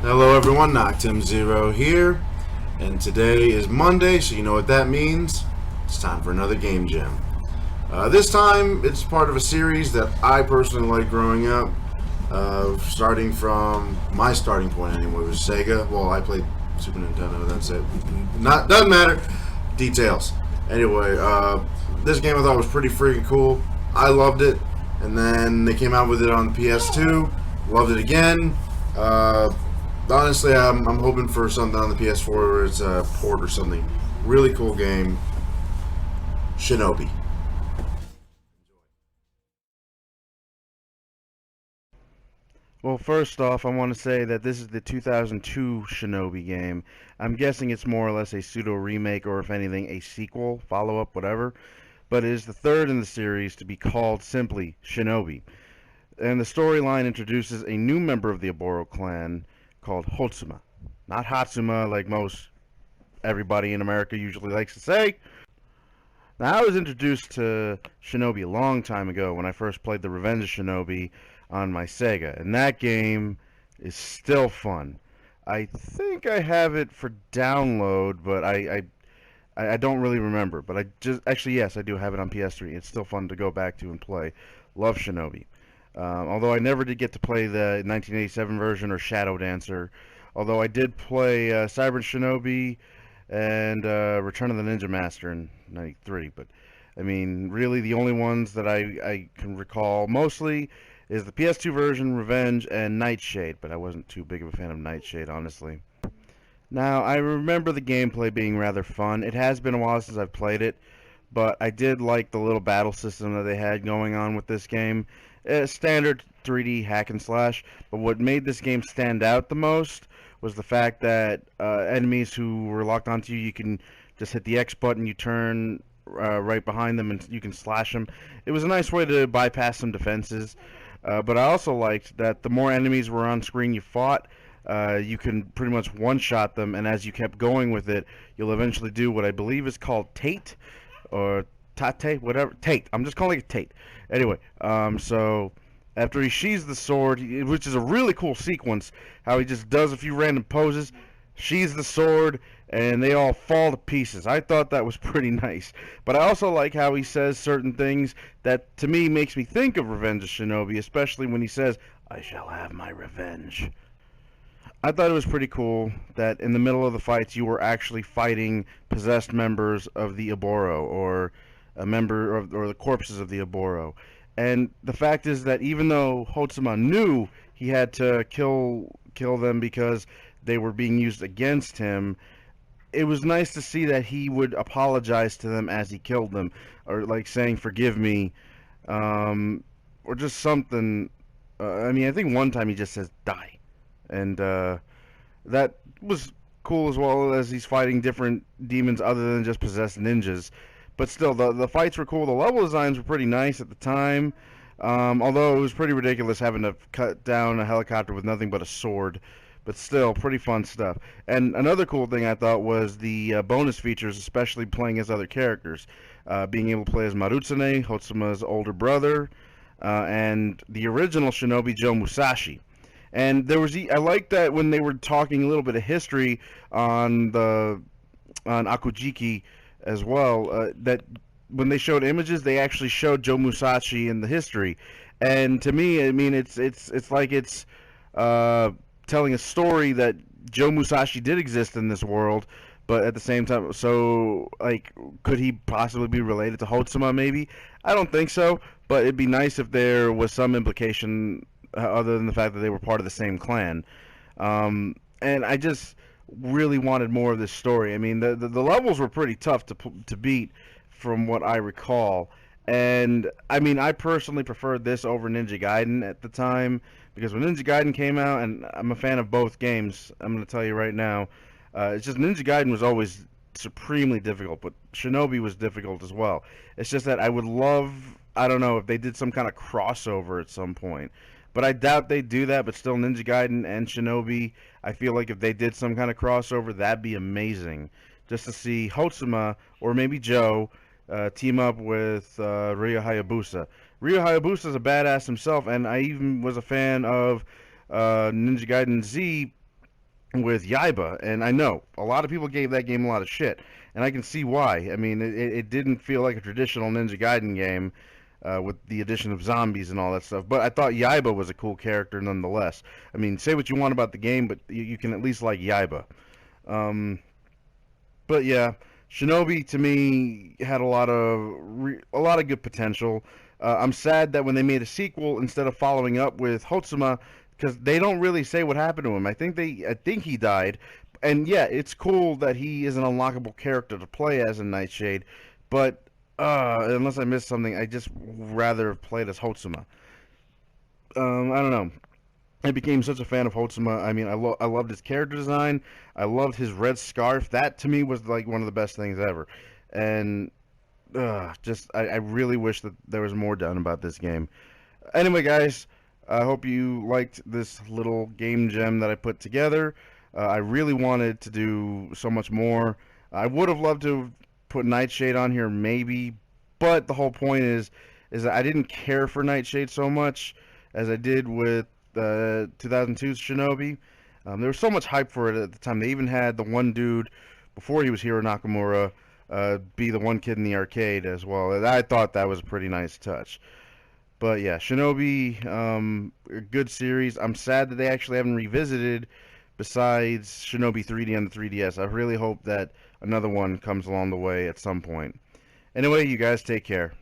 Hello everyone, Noctim0 here, and today is Monday, so you know what that means. It's time for another Game Jam. This time, it's part of a series that I personally like growing up, starting from my starting point anyway, was Sega. Well, I played Super Nintendo, that's it. Doesn't matter. Details. Anyway, this game I thought was pretty freaking cool. I loved it, and then they came out with it on the PS2. Loved it again. Honestly, I'm hoping for something on the PS4 where it's a port or something. Really cool game. Shinobi. Well, first off, I want to say that this is the 2002 Shinobi game. I'm guessing it's more or less a pseudo remake, or if anything, a sequel, follow up, whatever. But it is the third in the series to be called simply Shinobi. And the storyline introduces a new member of the Oboro clan called Hotsuma. Not Hatsuma, like most everybody in America usually likes to say. Now, I was introduced to Shinobi a long time ago when I first played the Revenge of Shinobi on my Sega, and that game is still fun. I think I have it for download, but I don't really remember. But I just actually yes, I do have it on PS3. It's still fun to go back to and play. Love Shinobi. Although I never did get to play the 1987 version or Shadow Dancer. Although I did play Cyber Shinobi and Return of the Ninja Master in '93. But I mean, really, the only ones that I can recall mostly is the PS2 version, Revenge, and Nightshade. But I wasn't too big of a fan of Nightshade, honestly. Now, I remember the gameplay being rather fun. It has been a while since I've played it, but I did like the little battle system that they had going on with this game. Standard 3D hack and slash, but what made this game stand out the most was the fact that enemies who were locked onto you, you can just hit the X button, you turn right behind them, and you can slash them. It was a nice way to bypass some defenses, but I also liked that the more enemies were on screen you fought, you can pretty much one-shot them, and as you kept going with it, you'll eventually do what I believe is called Tate, or Tate, whatever. Tate. I'm just calling it Tate. Anyway, so after he sheathes the sword, which is a really cool sequence, how he just does a few random poses, sheathes the sword, and they all fall to pieces. I thought that was pretty nice. But I also like how he says certain things that, to me, makes me think of Revenge of Shinobi, especially when he says, "I shall have my revenge." I thought it was pretty cool that in the middle of the fights you were actually fighting possessed members of the Oboro, or a member of, or the corpses of the Oboro. And the fact is that even though Hotsuma knew he had to kill them because they were being used against him, it was nice to see that he would apologize to them as he killed them, or like saying "forgive me," or just something. I mean, I think one time he just says "die." And that was cool, as well as he's fighting different demons other than just possessed ninjas. But still, the fights were cool. The level designs were pretty nice at the time, although it was pretty ridiculous having to cut down a helicopter with nothing but a sword. But still, pretty fun stuff. And another cool thing I thought was the bonus features, especially playing as other characters. Being able to play as Marutsune, Hotsuma's older brother, and the original Shinobi Joe Musashi. And there was, I like that when they were talking a little bit of history on Akujiki as well, that when they showed images, they actually showed Joe Musashi in the history. And to me, I mean, it's like it's telling a story that Joe Musashi did exist in this world, but at the same time, so like, could he possibly be related to Hotsuma? Maybe, I don't think so, but it'd be nice if there was some implication other than the fact that they were part of the same clan. And I just really wanted more of this story. I mean, the levels were pretty tough to beat, from what I recall. And I mean, I personally preferred this over Ninja Gaiden at the time, because when Ninja Gaiden came out, and I'm a fan of both games, I'm going to tell you right now, it's just Ninja Gaiden was always supremely difficult, but Shinobi was difficult as well. It's just that I would love, I don't know, if they did some kind of crossover at some point. But I doubt they do that. But still, Ninja Gaiden and Shinobi, I feel like if they did some kind of crossover, that'd be amazing. Just to see Hotsuma, or maybe Joe, team up with Ryo Hayabusa. Ryo Hayabusa is a badass himself, and I even was a fan of Ninja Gaiden Z with Yaiba, and I know a lot of people gave that game a lot of shit, and I can see why. I mean, it didn't feel like a traditional Ninja Gaiden game with the addition of zombies and all that stuff. But I thought Yaiba was a cool character nonetheless. I mean, say what you want about the game, but you can at least like Yaiba. Um, but yeah, Shinobi to me had a lot of good potential. I'm sad that when they made a sequel, instead of following up with Hotsuma, because they don't really say what happened to him. I think he died, and yeah, it's cool that he is an unlockable character to play as in Nightshade, but unless I missed something, I just rather have played as Hotsuma. I don't know. I became such a fan of Hotsuma. I mean, I loved his character design. I loved his red scarf. That to me was like one of the best things ever. And I really wish that there was more done about this game. Anyway, guys, I hope you liked this little game gem that I put together. I really wanted to do so much more. I would have loved to have put Nightshade on here, maybe, but the whole point is that I didn't care for Nightshade so much as I did with 2002's Shinobi. There was so much hype for it at the time. They even had the one dude before he was Hiro Nakamura be the one kid in the arcade as well. And I thought that was a pretty nice touch. But yeah, Shinobi, a good series. I'm sad that they actually haven't revisited besides Shinobi 3D on the 3DS. I really hope that another one comes along the way at some point. Anyway, you guys take care.